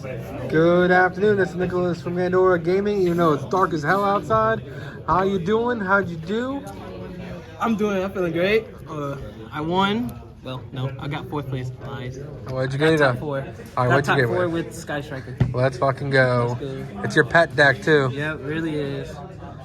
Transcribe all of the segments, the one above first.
Good afternoon. It's Nicholas from Pandora Gaming. Even though it's dark as hell outside, how you doing? How'd you do? I'm feeling great. I won. Well, no, I got fourth place. Lies. What'd you Got get? top four. All right, Got what'd you top get four with? with Sky Striker. Let's fucking go. Let's go. It's your pet deck too. Yeah, it really is.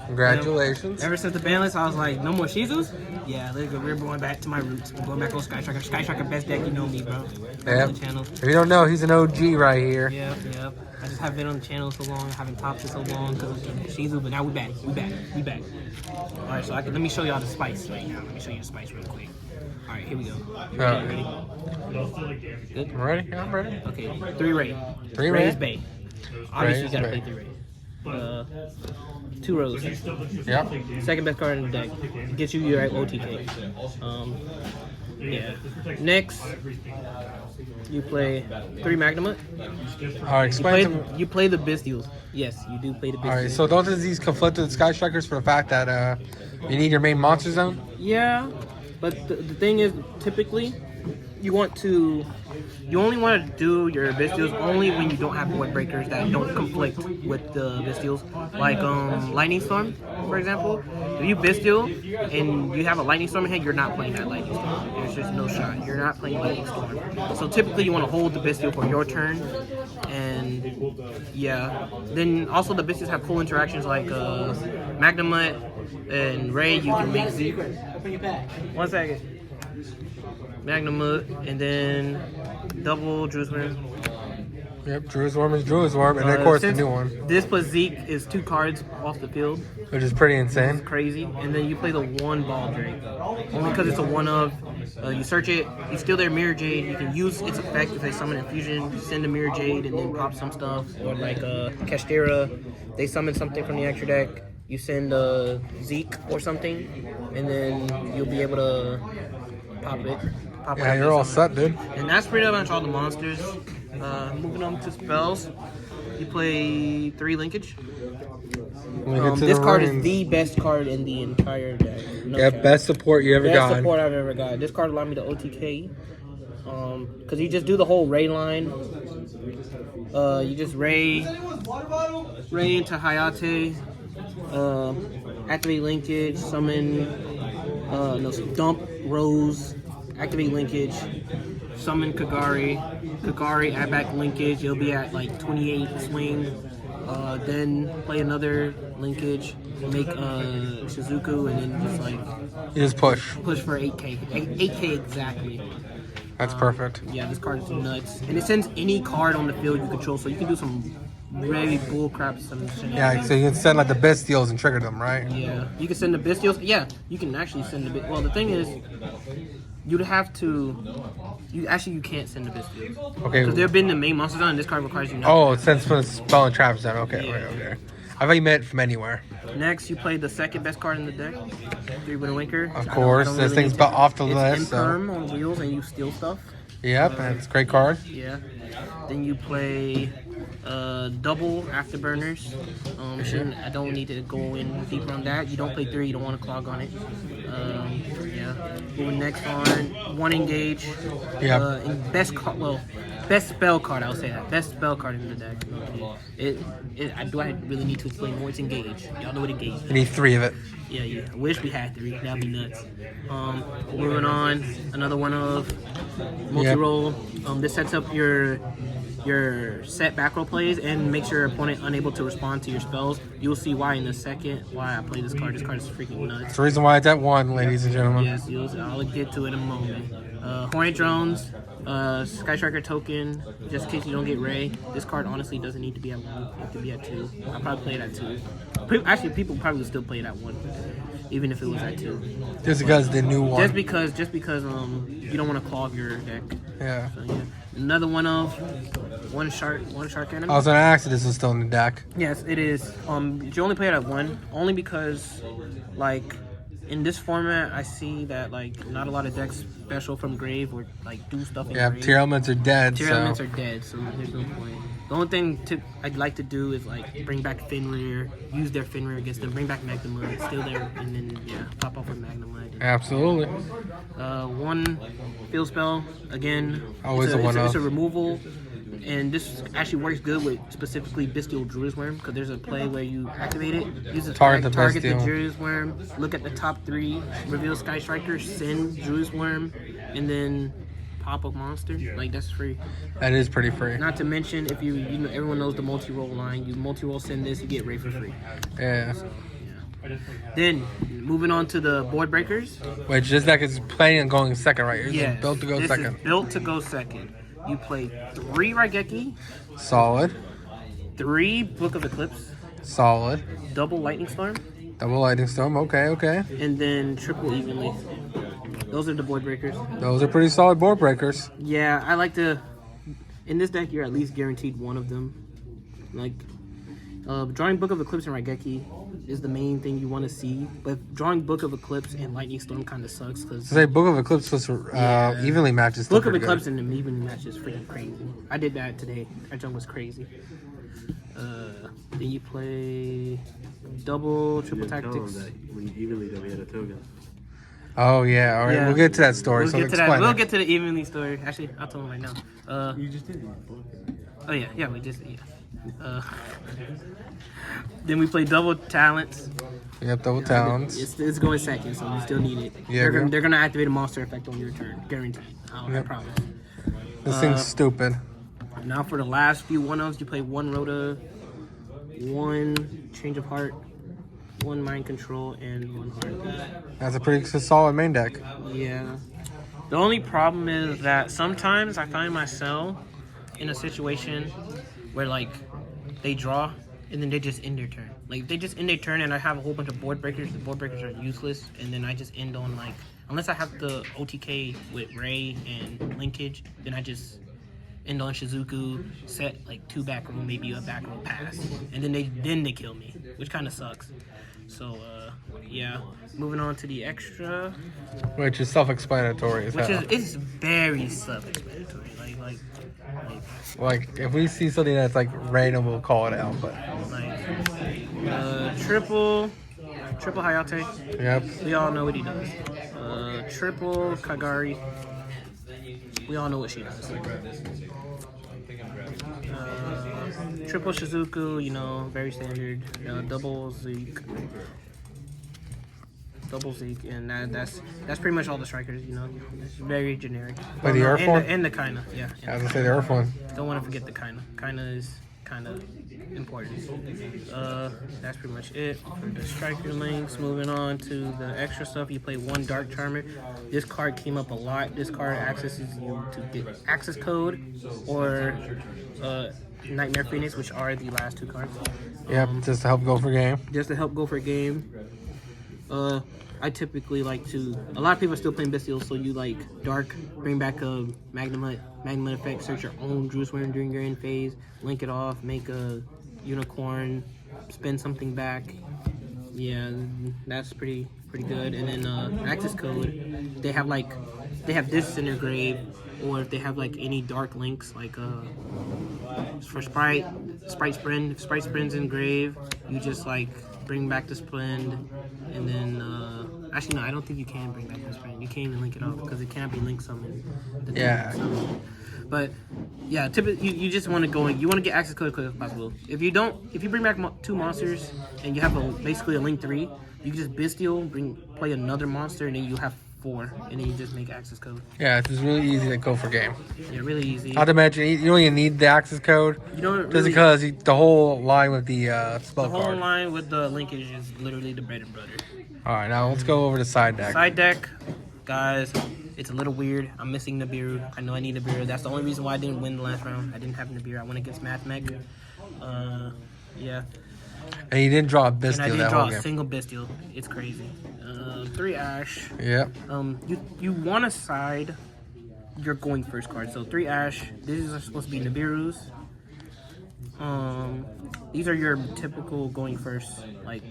Congratulations. Ever since the Banlist, I was like, no more Shizus? Yeah, we're going back to my roots. We're going back on Sky Striker. Sky Striker, best deck, you know me, bro. Yeah. On the channel. If you don't know, he's an OG right here. Yep. I just haven't been on the channel so long. I haven't topped it so long because of Shizu, but now we back. We back. All right, so let me show y'all the spice right now. Let me show you the spice real quick. All right, here we go. Ready? Good? Ready? Yeah, I'm ready. Okay, 3 Ray. Three Ray's Ray? Bay. Obviously, you gotta Ray. play 3 Ray. 2 Rose. Yep. Second best card in the deck. Gets you your OTK. Yeah. Next, you play 3 Magnamut. All right, explain to me. You play the Bystials. Yes, you do play the Bystials. All right, so don't these conflict with Sky Strikers for the fact that you need your main monster zone? Yeah, but the thing is, typically, you only want to do your Bystials only when you don't have void breakers that don't conflict with the Bystials. Like Lightning Storm, for example. If you Bystial and you have a Lightning Storm in hand, you're not playing that Lightning Storm. There's just no shot. You're not playing Lightning Storm. So typically you want to hold the Bystial for your turn. And yeah. Then also the Bystials have cool interactions like Magnamut and Ray. You can make Z. 1 second. Magnamut, and then double Drewsworm. Yep, Drewsworm is Drewsworm, and then of course the new one, This plus Zeke is 2 cards off the field. which is pretty insane. Crazy. And then you play the 1 Ball Drake. Only because it's a 1 of. You search it, you steal their Mirror Jade, you can use its effect if they summon Infusion, you send a Mirror Jade and then pop some stuff. Or like Kashtera, they summon something from the extra deck, you send Zeke or something, and then you'll be able to pop it. Yeah, you're all set, dude. And that's pretty much all the monsters. Moving on to spells, you play 3 Linkage. This card is the best card in the entire deck. No Yeah, cap. best support you ever got. Best support I've ever got. This card allowed me to OTK. Because you just do the whole Ray line. You just Ray into Hayate. Activate Linkage. Summon. Dump Rose. Activate Linkage. Summon Kagari. Kagari, add back Linkage. You'll be at like 28 swing. Then play another Linkage. Make Shizuku, and then just like You just push. push for 8k. 8k exactly. That's perfect. Yeah, this card is nuts. And it sends any card on the field you control, so you can do some really bullcrap some shenanigans. Yeah, so you can send like the best deals and trigger them, right? Yeah, you can send the Bystials. Yeah, you can actually send the Well, the thing is, you'd have to. You can't send the Bystials. Okay. Because they've been the main monster zone, and this card requires you not. Oh, it sends from the spell and trap zone. Okay, Yeah. right, okay. I thought you meant from anywhere. Next, you play the second best card in the deck, 3 Winter Winker. Of course, this thing's off the list. It's So. Imperm on wheels, and you steal stuff. Yep, and it's a great card. Yeah. Then you play double Afterburners. I don't need to go in deeper on that. You don't play 3, you don't want to clog on it. Yeah. Moving next on 1 Engage. Yeah. Best spell card, I would say that. Best spell card in the deck. I really need to explain more. It's Engage. Y'all know what Engage is. You need 3 of it. Yeah. I wish we had 3. That'd be nuts. Moving on, another one of multi-roll. This sets up your set back row plays and makes your opponent unable to respond to your spells. You'll see why in a second why I play this card. This card is freaking nuts. That's the reason why it's at 1, ladies and gentlemen. Yes, I'll get to it in a moment. Hornet Drones, Sky Striker token, just in case you don't get Ray. This card honestly doesn't need to be at 1. It have to be at 2. I'll probably play it at 2. Actually, people probably would still play it at 1, even if it was at 2. Just because the new one. Just because you don't want to clog your deck. Yeah. So, yeah. Another one of one shark enemy. I was gonna ask if this is still in the deck. Yes, it is. You only play it at 1, only because like in this format I see that like not a lot of decks special from grave or like do stuff in Yeah, grave. tier elements are dead. Tier so. elements are dead, so there's no point. The only thing I'd like to do is like bring back Fenrir, use their Fenrir against them, bring back Magnamud, still there, and then pop off with Magnamud. Absolutely. One field spell again. Always it's a one-off. It's a removal. And this actually works good with specifically Bestial Druid's Worm, because there's a play where you activate it, use the Target target the the Bestial. Druid's Worm, look at the top 3, reveal Sky Striker, send Druid's Worm, and then pop a monster. Like, that's free. That is pretty free. Not to mention, if you know, everyone knows the multi-roll line. You multi-roll send this, you get Ray for free. Yeah. Then, moving on to the board breakers. Which this deck is planning on going second, right? It's Yes, built to go this second. is built to go second. You play 3 Raigeki, Solid. 3 Book of Eclipse, Solid. double Lightning Storm, Double Lightning Storm. Okay. and then triple Evenly. Those are the board breakers. Those are pretty solid board breakers. Yeah, I like to. In this deck, you're at least guaranteed one of them. Like, drawing Book of Eclipse and Raigeki is the main thing you want to see. But drawing Book of Eclipse and Lightning Storm kind of sucks because So say Book of Eclipse was evenly matched. Is still Book of pretty Eclipse good. and the evenly match is freaking crazy. I did that today. That jump was crazy. Then you play double, triple tactics. When you evenly go, we had a token. Oh yeah. All right. Yeah. We'll get to that story. We'll so get to explain that. We'll it. get to the evenly story. Actually, I'll tell him right now. You just did it. Oh yeah, we just then we play double talents. Yep. Double talents. It's going second, so we still need it. Yeah, they're gonna activate a monster effect on your turn, guaranteed. I promise. This thing's stupid. Now for the last few 1-ofs, you play 1 Rhoda, 1 Change of Heart, 1 Mind Control, and 1 Heart. That's a pretty solid main deck. Yeah. The only problem is that sometimes I find myself in a situation where, like, they draw and then they just end their turn. Like, they just end their turn and I have a whole bunch of board breakers. The board breakers are useless, and then I just end on, like, unless I have the OTK with Ray and Linkage, then I just end on Shizuku, set, like, 2 back row, maybe a back row pass. And then they kill me, which kind of sucks. So, yeah. Moving on to the extra. Which is self-explanatory as Which hell. is very self-explanatory. Like, if we see something that's like random, we'll call it out. But Triple Hayate. yep. We all know what he does. Triple Kagari. We all know what she does. Triple Shizuku, you know, very standard. Double Zeke. Double Zeke, and that's pretty much all the strikers, you know. It's very generic. But the Earth one? And the kinda, yeah. I was gonna say the Earth one. Don't want to forget the kinda. Kinda is kinda important. That's pretty much it for the striker links. Moving on to the extra stuff, you play 1 Dark Charmer. This card came up a lot. This card accesses you to get access code or Nightmare Phoenix, which are the last 2 cards. Yep, just to help go for game. Just to help go for a game. I typically like to. A lot of people are still playing Bestial, so you like Dark, bring back a Magnum effect, search your own Druid's Worm during your end phase, link it off, make a Unicorn, spin something back. Yeah, that's pretty good. And then access code, they have this in their grave, or if they have like any dark links, like for Sprite Sprint. If Sprite Sprint's in grave, you just like bring back the Splend, and then actually no, I don't think you can bring back the Splend. You can't even link it off because it can't be link summoned. Yeah. But yeah, typically you just want to go in. You want to get access code as quick as possible. If you bring back 2 monsters and you have basically a link 3, you can just Bestial, play another monster, and then you have 4, and then you just make access code. Yeah, it's just really easy to go for game. Yeah, really easy. Not to mention, you don't even need the access code. You don't Just really, because the whole line with the spell the whole card. line with the linkage is literally the bread and butter. All right, now let's go over to side deck. Side deck, guys, it's a little weird. I'm missing Nibiru. I know I need Nibiru. That's the only reason why I didn't win the last round. I didn't have Nibiru. I went against Math Mech. Yeah. And you didn't draw a And I Bestial didn't that draw whole a game. single Bestial. It's crazy. 3 Ash. Yep. You want to side your going first card. So 3 Ash. These are supposed to be Nibiru's. These are your typical going first, like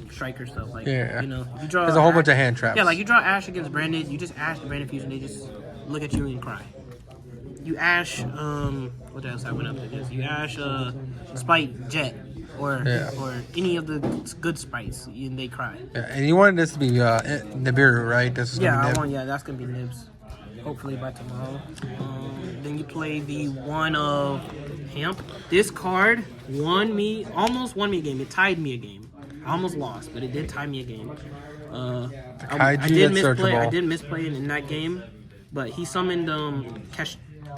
striker stuff. Like, Yeah. you know, you draw. There's a whole Ash- bunch of hand traps. Yeah, like you draw Ash against Branded. You just Ash the Branded Fusion. They just look at you and cry. You Ash. What else I went up against? You Ash Spite Jet. Or any of the good sprites, and they cry. Yeah, and you wanted this to be Nibiru, right? This is gonna be Nib. That's gonna be Nibs. hopefully by tomorrow. Then you play the one of Hamp. This card almost won me a game. It tied me a game. I almost lost, but it did tie me a game. I did misplay. I did misplay it in that game, but he summoned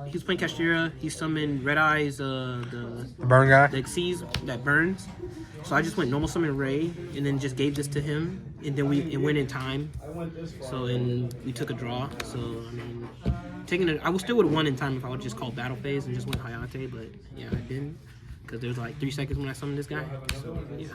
he was playing Kashtira. He summoned Red Eyes, the burn guy, the Xyz that burns. So I just went normal summon Ray, and then just gave this to him, and then it went in time. So and we took a draw. So I mean, I still would have won in time if I would just called Battle Phase and just went Hayate, but yeah, I didn't because there was like 3 seconds when I summoned this guy. So yeah.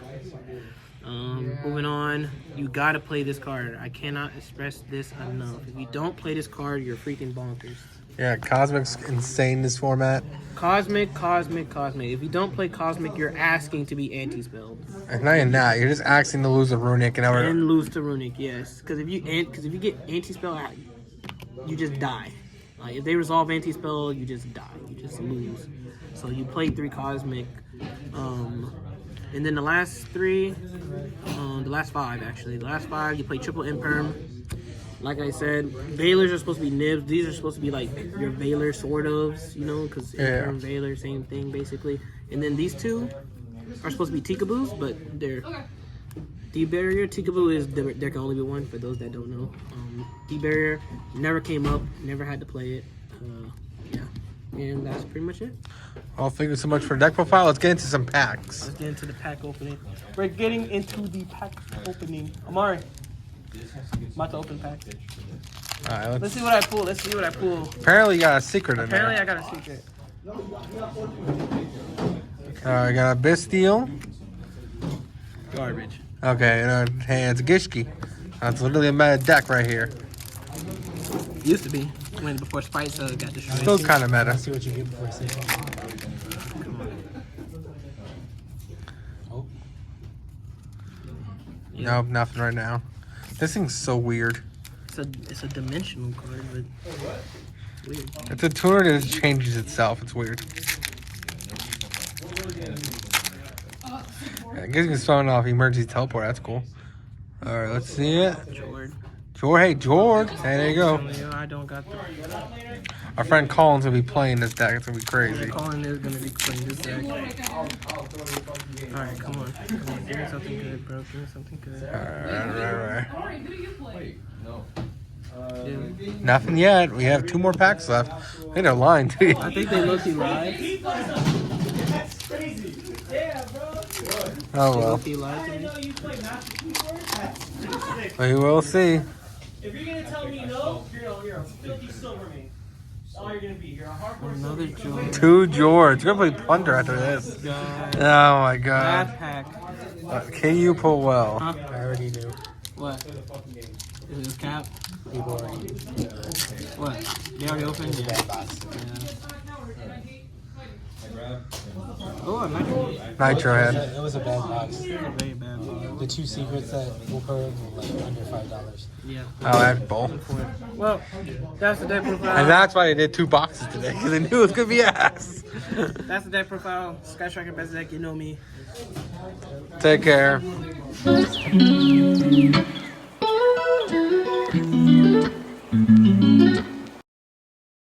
Moving on, you gotta play this card. I cannot express this enough. If you don't play this card, you're freaking bonkers. Yeah, Cosmic's insane this format. Cosmic. If you don't play Cosmic, you're asking to be anti-spelled. And not even that, you're just asking to lose a Runic and lose to Runic, yes. Because if you get anti-spell, you just die. Like if they resolve anti-spell, you just die. You just lose. So you play 3 Cosmic, and then the last 3, the last 5 actually. The last 5 you play triple Imperm. Like I said, Veilers are supposed to be nibs. These are supposed to be like your Veiler sort ofs, you know, because Imperm, Veiler, same thing basically. And then these 2 are supposed to be Tikaboos, but they're D-Barrier. Tikaboo is there can only be one for those that don't know. D-Barrier never came up, never had to play it. Yeah, and that's pretty much it. Well, thank you so much for deck profile. Let's get into some packs. Let's get into the pack opening. We're getting into the pack opening. Amari, I'm about to open pack. All right, let's see what I pull. Apparently, you got a secret in there. Apparently, I got a secret. I got a Bisteel. Garbage. Okay, hey, it's a Gishki. That's literally a meta deck right here. Used to be before Spice got destroyed. Still kind of meta. See what you get before I say it. Oh. Yeah. Nope, nothing right now. This thing's so weird. It's a dimensional card, but weird. It's a tuner that changes itself. It's weird. I guess you can spawn off emergency teleport. That's cool. All right, let's see it. George. Hey, there you go. I don't got the... Our friend Colin's gonna be playing this deck. It's gonna be crazy. Colin is gonna be playing this deck. All right, come on. Give me something good, bro. Give me something good. All right. Who do you play? No. Nothing yet. We have 2 more packs left. I think they're lying to you. I think they low-key lied. That's crazy. Yeah, bro. Oh well. They lied to me. You play Master Keyboard? That's sick. We will see. If you're gonna tell me no, you're a filthy silverman. That's all you're gonna be. You're a hardcore Another silverman. George. 2 George. We're gonna play Plunder after this. God. Oh my Bad god. pack. Can you pull well? Huh? I already knew. What? Is this cap? People already. What? They already opened? Yeah. Bad box. Oh, I might Nitro head. It was a bad box. be a very bad one. The 2 secrets that will put were like under $5. Yeah. Oh, that's bull. Well, that's the deck profile. And that's why I did 2 boxes today, because I knew it was gonna be ass. That's the deck profile. Sky Striker best deck, you know me. Take care.